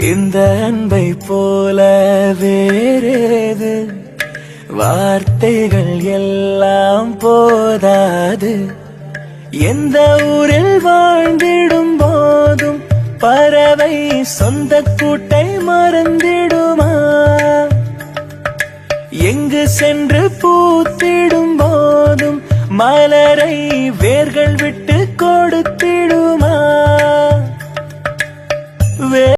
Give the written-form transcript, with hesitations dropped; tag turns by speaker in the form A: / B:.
A: இந்த அன்பை போல வேறேது வார்த்தைகள் எல்லாம் போதாது. எந்த ஊரில் வாழ்ந்திடும் போதும் பறவை சொந்த கூட்டை மறந்திடுமா? எங்கு சென்று பூத்திடும் போதும் மலரை